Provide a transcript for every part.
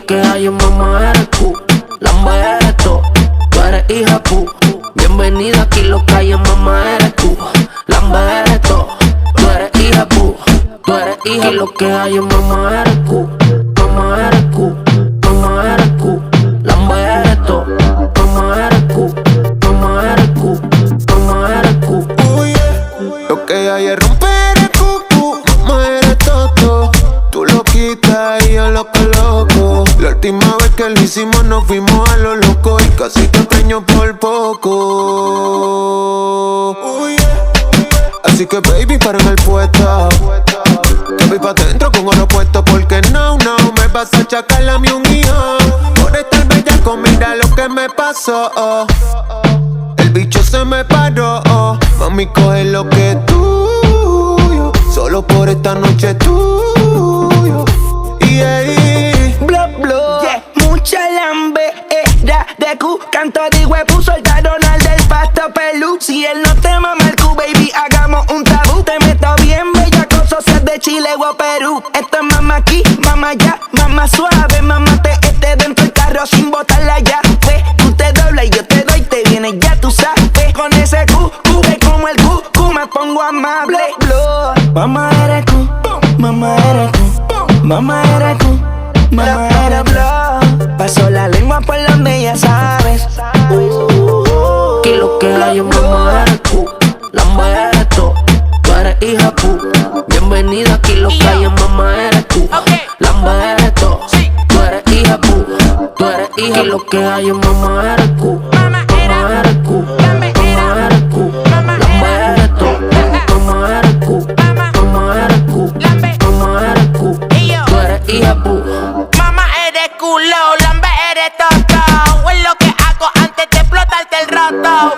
que hay, mamá, eres tú. Lamba eres tú, tú eres hija pu. Bienvenida aquí, lo que hay, mamá, eres tú. Lamba eres tú, tú eres hija pu. Tú eres hija, lo que hay, mamá, eres tú. Mamá eres tú, mamá eres tú. Lamba eres tú, mamá eres tú. Mamá eres tú, mamá eres tú. Lo que hay es romper el cucu, mamá eres toto. Tú lo quitas y yo lo coloco. La última vez que lo hicimos nos fuimos a lo loco y casi te extraño por poco. Así que baby, para en el puesto. Te voy pa' dentro con oro puesto porque no me vas a achacar a mí un hijo. Por estar bellaco, mira lo que me pasó. El bicho se me paró. Mami, coge lo que es tuyo. Solo por esta noche es tuyo. Bla bla, yeah. Mucha lambe era de Q. Canto de huevo, soltaron al del pasto pelú. Si él no te mama el Q, baby, hagamos un tabú. Te meto bien bellacoso, si es de Chile o Perú. Esto es mamá aquí, mamá allá, mamá suave. Mamá te dentro del carro sin botarla ya. Ve, tú te doblas y yo te doy, te vienes ya, tú sabes. Con ese Q, ve como el Q, me pongo amable. Mamá eres Q, mamá eres Q. Mamá eres tú, mamá eres bla. Paso la lengua por donde ya sabes. Que lo que hay, mamá eres tú. Lamba eres tú, tú eres hija pu. Bienvenida aquí, lo que hay, mamá eres tú. Lamba eres tú, tú eres hija pu. Tú eres hija, lo que hay, mamá eres tú. Mamá eres tú, mamá eres tú. Lamba eres tú, mamá eres tú. Mamá eres tú, mamá eres tú. Tú eres hija pu. Mamá eres culo, lambe eres toto. Es lo que hago antes de explotarte el roto.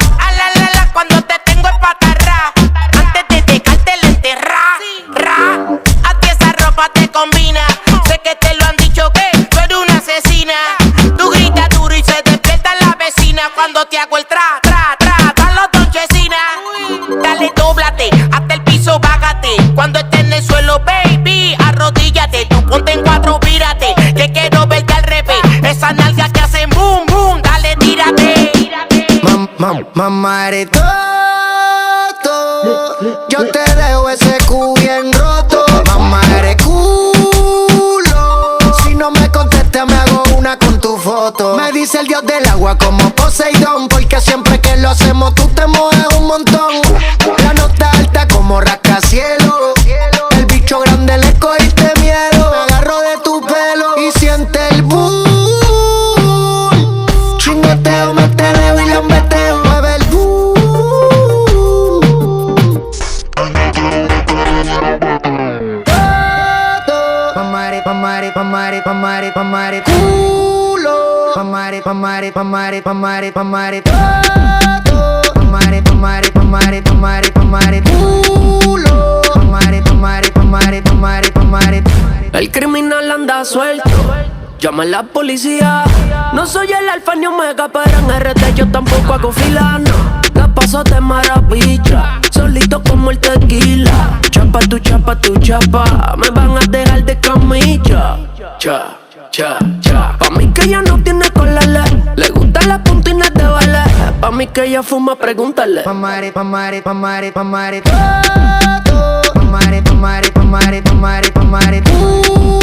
La cuando te tengo el patarra. Antes de dejarte la enterra. A ti esa ropa te combina. Sé que te lo han dicho que tú eres una asesina. Tú gritas duro y se despierta la vecina cuando te hago el dan los donchecinas. Dale, dóblate, hasta el piso bágate. Cuando estés en el suelo, baby, arrodíllate. Tú ponte en cuatro, vírate, que quiero verte al revés. Esas nalgas que hacen boom, boom, dale, tírate. Mamá eres todo. Yo te dejo ese cu bien roto. Mamá eres culo. Si no me contestas me hago una con tu foto. Me dice el dios del agua como Poseidón, porque siempre que lo hacemos tú te mueves un montón. La nota alta como rascacielos. El bicho grande le cogiste miedo. Me agarro de tu pelo y siente el boom. Chingoteo, me te dejo y lambeteo. Mueve el boom. Pamare, culo. Pamare, todo. Pamare, culo. Pamare. El criminal anda suelto, llama a la policía. No soy el alfa ni omega, pero en RT yo tampoco hago fila, no. La paso de maravilla, solito como el tequila. Chapa tu chapa, me van a dejar de camilla. Cha. Pa' mí que ella no tiene colala, le gustan las puntinas de bala. Pa' mí que ella fuma, pregúntale. Pamare, todo. Pamare, culo.